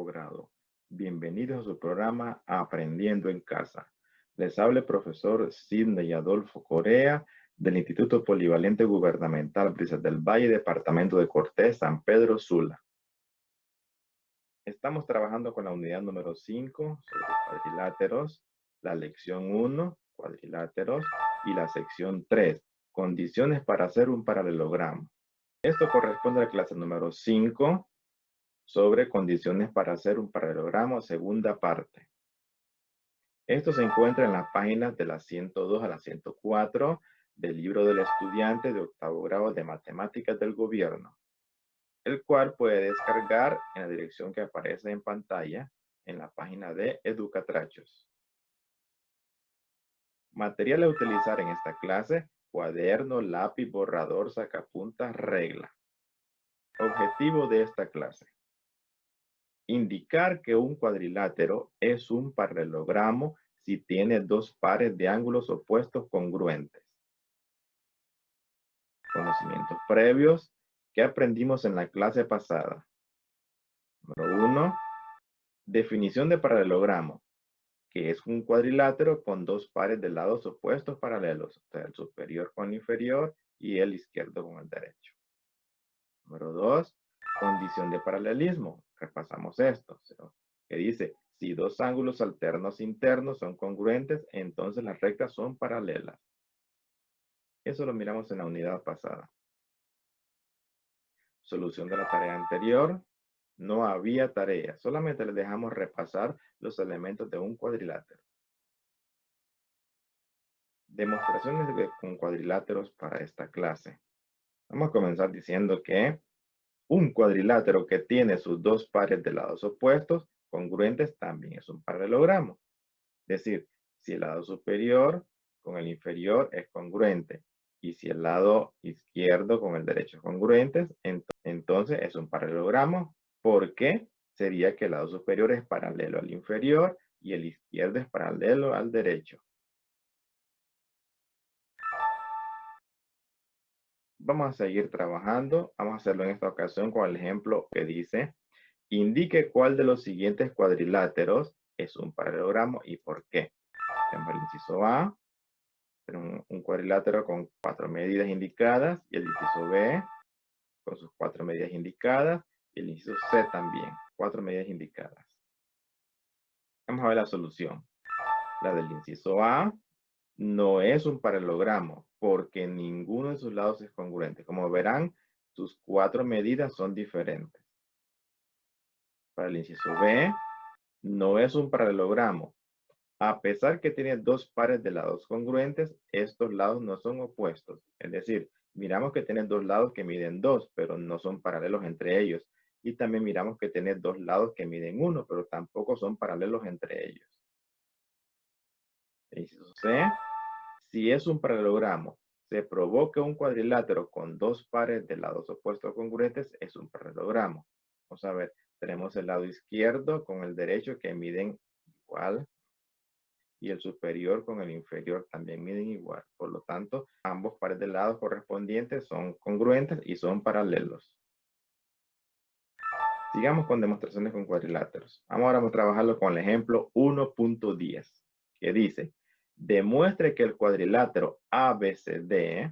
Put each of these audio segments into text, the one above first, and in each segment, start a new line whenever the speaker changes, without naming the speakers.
grado. Bienvenidos a su programa Aprendiendo en Casa. Les habla el profesor Sidney Adolfo Corea del Instituto Polivalente Gubernamental Brisas del Valle, Departamento de Cortés, San Pedro Sula. Estamos trabajando con la unidad número 5 sobre cuadriláteros, la lección 1, cuadriláteros, y la sección 3, condiciones para hacer un paralelogramo. Esto corresponde a la clase número 5 sobre condiciones para hacer un paralelogramo, segunda parte. Esto se encuentra en las páginas de la 102 a la 104 del libro del estudiante de octavo grado de matemáticas del gobierno, el cual puede descargar en la dirección que aparece en pantalla en la página de Educatrachos. Material a utilizar en esta clase: cuaderno, lápiz, borrador, sacapuntas, regla. Objetivo de esta clase: indicar que un cuadrilátero es un paralelogramo si tiene dos pares de ángulos opuestos congruentes. Conocimientos previos que aprendimos en la clase pasada. Número 1. Definición de paralelogramo, que es un cuadrilátero con dos pares de lados opuestos paralelos, o sea, el superior con el inferior y el izquierdo con el derecho. Número 2. Condición de paralelismo. Repasamos esto, que dice: si dos ángulos alternos internos son congruentes, entonces las rectas son paralelas. Eso lo miramos en la unidad pasada. Solución de la tarea anterior. No había tarea, solamente les dejamos repasar los elementos de un cuadrilátero. Demostraciones con cuadriláteros para esta clase. Vamos a comenzar diciendo que un cuadrilátero que tiene sus dos pares de lados opuestos congruentes también es un paralelogramo. Es decir, si el lado superior con el inferior es congruente y si el lado izquierdo con el derecho es congruente, entonces es un paralelogramo, porque sería que el lado superior es paralelo al inferior y el izquierdo es paralelo al derecho. Vamos a seguir trabajando. Vamos a hacerlo en esta ocasión con el ejemplo que dice: indique cuál de los siguientes cuadriláteros es un paralelogramo y por qué. Tenemos el inciso A, tenemos un cuadrilátero con 4 medidas indicadas, y el inciso B con sus 4 medidas indicadas, y el inciso C también, 4 medidas indicadas. Vamos a ver la solución. La del inciso A no es un paralelogramo porque ninguno de sus lados es congruente. Como verán, sus 4 medidas son diferentes. Para el inciso B, no es un paralelogramo. A pesar que tiene dos pares de lados congruentes, estos lados no son opuestos. Es decir, miramos que tiene dos lados que miden 2, pero no son paralelos entre ellos. Y también miramos que tiene dos lados que miden 1, pero tampoco son paralelos entre ellos. El inciso C: si es un paralelogramo, se probó que un cuadrilátero con dos pares de lados opuestos congruentes es un paralelogramo. Vamos a ver, tenemos el lado izquierdo con el derecho que miden igual, y el superior con el inferior también miden igual. Por lo tanto, ambos pares de lados correspondientes son congruentes y son paralelos. Sigamos con demostraciones con cuadriláteros. Ahora vamos a trabajarlo con el ejemplo 1.10, que dice: demuestre que el cuadrilátero ABCD,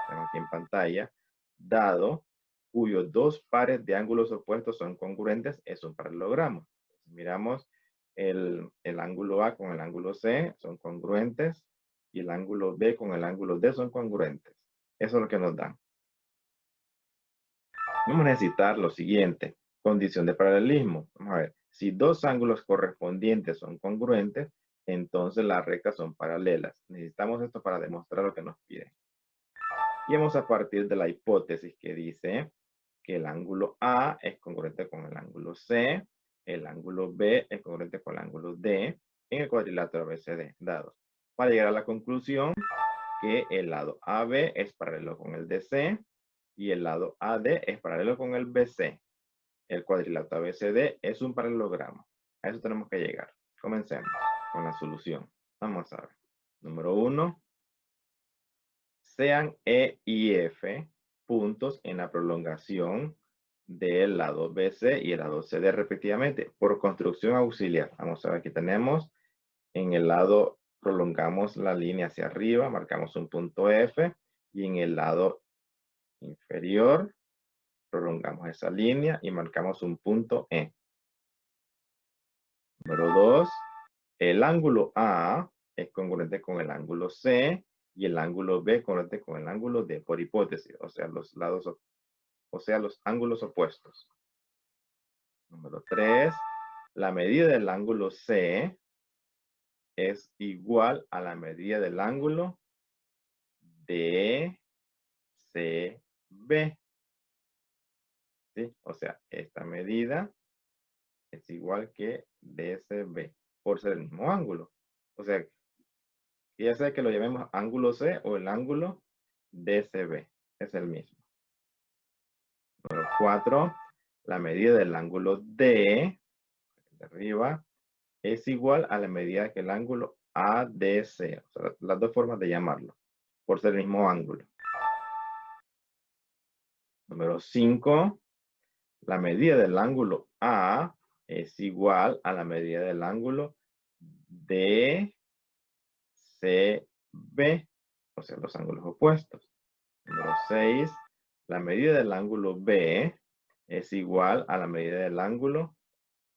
tengo aquí en pantalla, dado cuyos dos pares de ángulos opuestos son congruentes, es un paralelogramo. Miramos el ángulo A con el ángulo C, son congruentes, y el ángulo B con el ángulo D son congruentes. Eso es lo que nos dan. Vamos a necesitar lo siguiente: condición de paralelismo. Vamos a ver, si dos ángulos correspondientes son congruentes, entonces las rectas son paralelas. Necesitamos esto para demostrar lo que nos piden. Y vamos a partir de la hipótesis que dice que el ángulo A es congruente con el ángulo C, el ángulo B es congruente con el ángulo D en el cuadrilátero ABCD dado. Para llegar a la conclusión que el lado AB es paralelo con el DC y el lado AD es paralelo con el BC. El cuadrilátero ABCD es un paralelogramo. A eso tenemos que llegar. Comencemos con la solución. Vamos a ver. Número 1. Sean E y F puntos en la prolongación del lado BC y el lado CD respectivamente por construcción auxiliar. Vamos a ver, aquí tenemos en el lado, prolongamos la línea hacia arriba, marcamos un punto F y en el lado inferior prolongamos esa línea y marcamos un punto E. Número 2, el ángulo A es congruente con el ángulo C y el ángulo B congruente con el ángulo D por hipótesis, o sea, los ángulos opuestos. Número 3, la medida del ángulo C es igual a la medida del ángulo DCB. ¿Sí? O sea, esta medida es igual que DCB por ser el mismo ángulo. O sea, ya sea que lo llamemos ángulo C o el ángulo DCB, es el mismo. Número 4, la medida del ángulo D, de arriba, es igual a la medida que el ángulo ADC. O sea, las dos formas de llamarlo, por ser el mismo ángulo. Número 5, la medida del ángulo A es igual a la medida del ángulo DCB, o sea, los ángulos opuestos. Número 6, la medida del ángulo B es igual a la medida del ángulo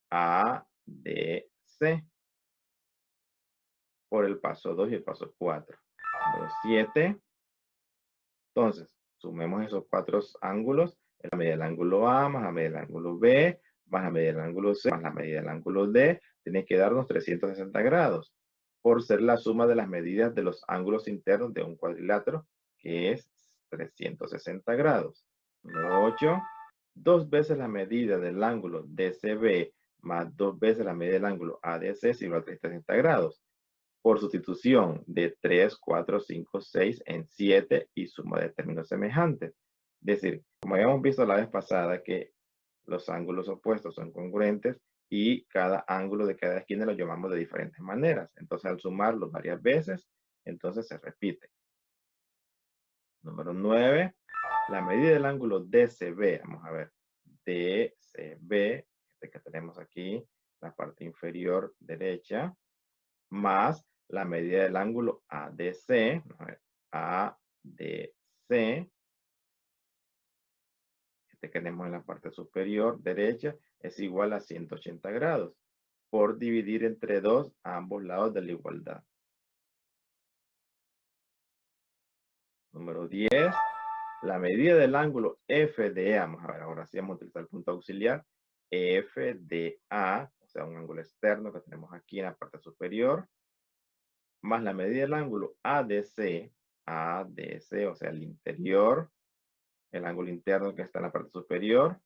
ADC por el paso 2 y el paso 4. Número 7, entonces, sumemos esos cuatro ángulos, la medida del ángulo A más la medida del ángulo B, más la medida del ángulo C, más la medida del ángulo D, tiene que darnos 360 grados, por ser la suma de las medidas de los ángulos internos de un cuadrilátero, que es 360 grados. Número 8, dos veces la medida del ángulo DCB más dos veces la medida del ángulo ADC es igual a 360 grados. Por sustitución de 3, 4, 5, 6 en 7 y suma de términos semejantes. Es decir, como habíamos visto la vez pasada que los ángulos opuestos son congruentes y cada ángulo de cada esquina lo llamamos de diferentes maneras. Entonces, al sumarlos varias veces, entonces se repite. Número 9, la medida del ángulo DCB. Vamos a ver, DCB, este que tenemos aquí, la parte inferior derecha, más la medida del ángulo ADC, ADC, este que tenemos en la parte superior derecha, es igual a 180 grados, por dividir entre 2 a ambos lados de la igualdad. Número 10, la medida del ángulo FDA, vamos a ver, ahora sí vamos a utilizar el punto auxiliar, FDA, o sea, un ángulo externo que tenemos aquí en la parte superior, más la medida del ángulo ADC, o sea, el interior, el ángulo interno que está en la parte superior,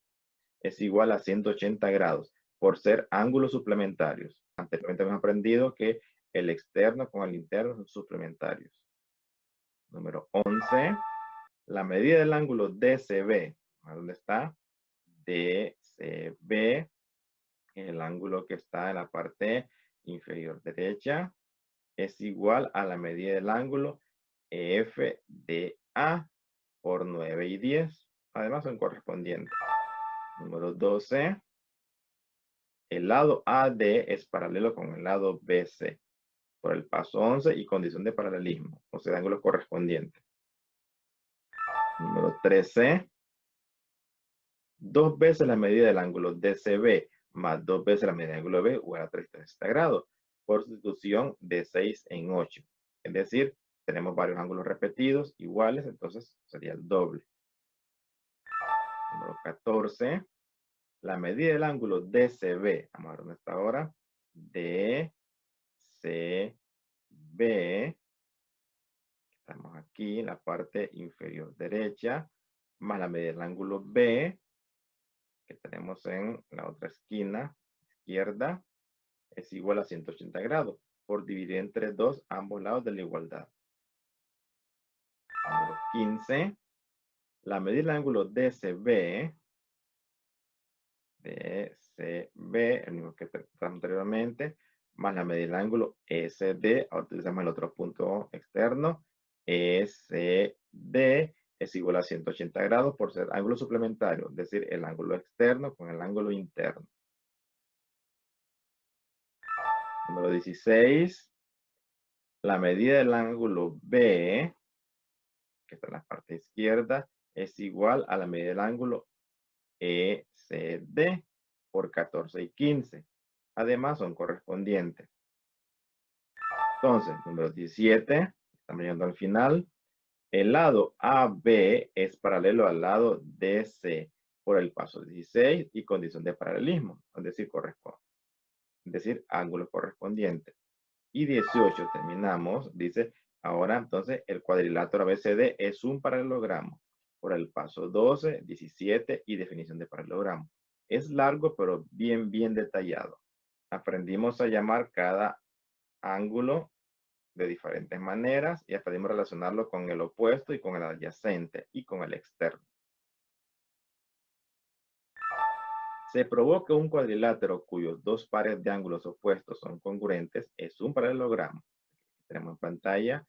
es igual a 180 grados, por ser ángulos suplementarios. Anteriormente hemos aprendido que el externo con el interno son suplementarios. Número 11, la medida del ángulo DCB, ¿dónde está? DCB, el ángulo que está en la parte inferior derecha, es igual a la medida del ángulo FDA por 9 y 10. Además son correspondientes. Número 12. El lado AD es paralelo con el lado BC por el paso 11 y condición de paralelismo, o sea, ángulos correspondientes. Número 13. Dos veces la medida del ángulo DCB más dos veces la medida del ángulo B igual a 360 grados por sustitución de 6 en 8. Es decir, tenemos varios ángulos repetidos iguales, entonces sería el doble. Número 14. La medida del ángulo DCB, vamos a ver dónde está ahora, DCB, estamos aquí en la parte inferior derecha, más la medida del ángulo B, que tenemos en la otra esquina izquierda, es igual a 180 grados, por dividir entre 2 ambos lados de la igualdad. Número 15, la medida del ángulo DCB, el mismo que anteriormente, más la medida del ángulo SD, ahora utilizamos el otro punto externo, SD es igual a 180 grados por ser ángulo suplementario, es decir, el ángulo externo con el ángulo interno. Número 16. La medida del ángulo B, que está en la parte izquierda, es igual a la medida del ángulo ECD por 14 y 15. Además, son correspondientes. Entonces, número 17, estamos llegando al final. El lado AB es paralelo al lado DC por el paso 16 y condición de paralelismo, es decir, ángulos correspondientes. Y 18 terminamos, dice, ahora entonces el cuadrilátero ABCD es un paralelogramo por el paso 12, 17 y definición de paralelogramo. Es largo, pero bien detallado. Aprendimos a llamar cada ángulo de diferentes maneras y aprendimos a relacionarlo con el opuesto y con el adyacente y con el externo. Se probó que un cuadrilátero cuyos dos pares de ángulos opuestos son congruentes es un paralelogramo. Tenemos en pantalla,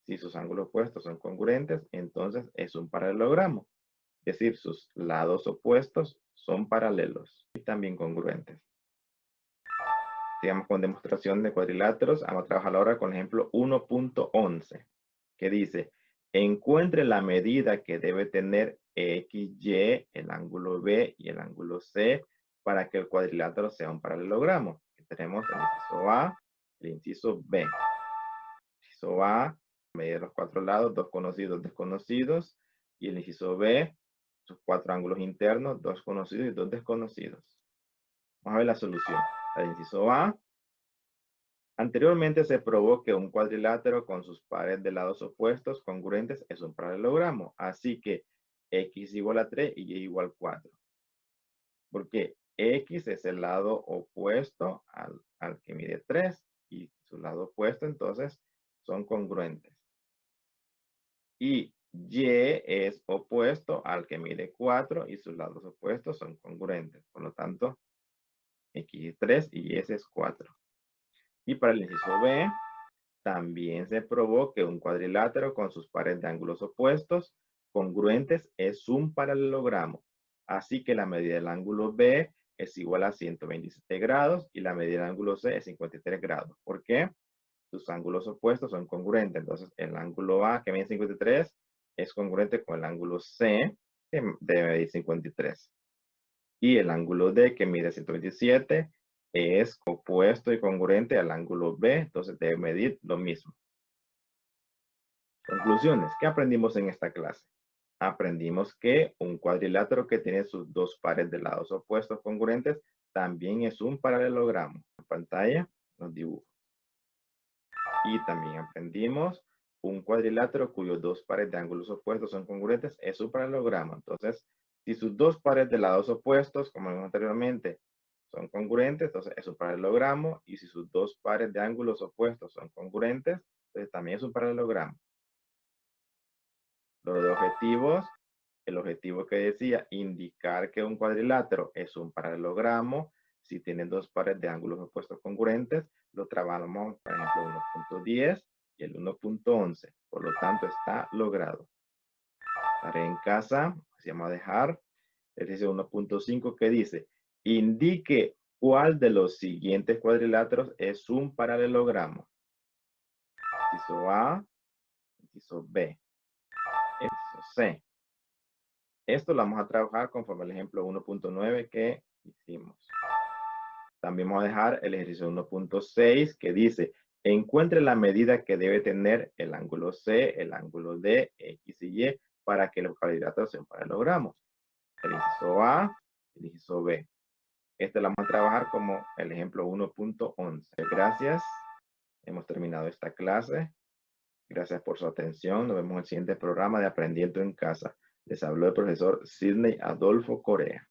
si sus ángulos opuestos son congruentes, entonces es un paralelogramo. Es decir, sus lados opuestos son paralelos y también congruentes. Sigamos con demostración de cuadriláteros. Vamos a trabajar ahora con el ejemplo 1.11, que dice, encuentre la medida que debe tener XY, el ángulo B y el ángulo C, para que el cuadrilátero sea un paralelogramo. Aquí tenemos el inciso A, el inciso B. El inciso A, medida de los cuatro lados, dos conocidos, desconocidos. Y el inciso B, sus cuatro ángulos internos, dos conocidos y dos desconocidos. Vamos a ver la solución. El inciso A. Anteriormente se probó que un cuadrilátero con sus pares de lados opuestos congruentes es un paralelogramo. Así que X igual a 3 y Y igual a 4. Porque X es el lado opuesto al que mide 3 y su lado opuesto entonces son congruentes. Y Y es opuesto al que mide 4 y sus lados opuestos son congruentes. Por lo tanto, X es 3 y Y es 4. Y para el inciso B, también se probó que un cuadrilátero con sus pares de ángulos opuestos congruentes es un paralelogramo. Así que la medida del ángulo B es igual a 127 grados y la medida del ángulo C es 53 grados. ¿Por qué? Sus ángulos opuestos son congruentes. Entonces, el ángulo A, que mide 53, es congruente con el ángulo C, que debe medir 53. Y el ángulo D, que mide 127, es opuesto y congruente al ángulo B, entonces debe medir lo mismo. Conclusiones. ¿Qué aprendimos en esta clase? Aprendimos que un cuadrilátero que tiene sus dos pares de lados opuestos congruentes también es un paralelogramo. En pantalla, los dibujos. Y también aprendimos un cuadrilátero cuyos dos pares de ángulos opuestos son congruentes es un paralelogramo. Entonces, si sus dos pares de lados opuestos, como vimos anteriormente, son congruentes, entonces es un paralelogramo. Y si sus dos pares de ángulos opuestos son congruentes, entonces también es un paralelogramo. Lo de objetivos, el objetivo que decía, indicar que un cuadrilátero es un paralelogramo. Si tiene dos pares de ángulos opuestos congruentes, lo trabajamos, por ejemplo, 1.10 y el 1.11. Por lo tanto, está logrado. Estaré en casa, así vamos a dejar. Ejercicio 1.5 que dice, indique cuál de los siguientes cuadriláteros es un paralelogramo. Inciso A, inciso B, inciso C. Esto lo vamos a trabajar conforme al ejemplo 1.9 que hicimos. También vamos a dejar el ejercicio 1.6 que dice, encuentre la medida que debe tener el ángulo C, el ángulo D, X y Y para que los cuadriláteros sean paralelogramos. El inciso A, el inciso B. Este lo vamos a trabajar como el ejemplo 1.11. Gracias. Hemos terminado esta clase. Gracias por su atención. Nos vemos en el siguiente programa de Aprendiendo en Casa. Les habló el profesor Sidney Adolfo Corea.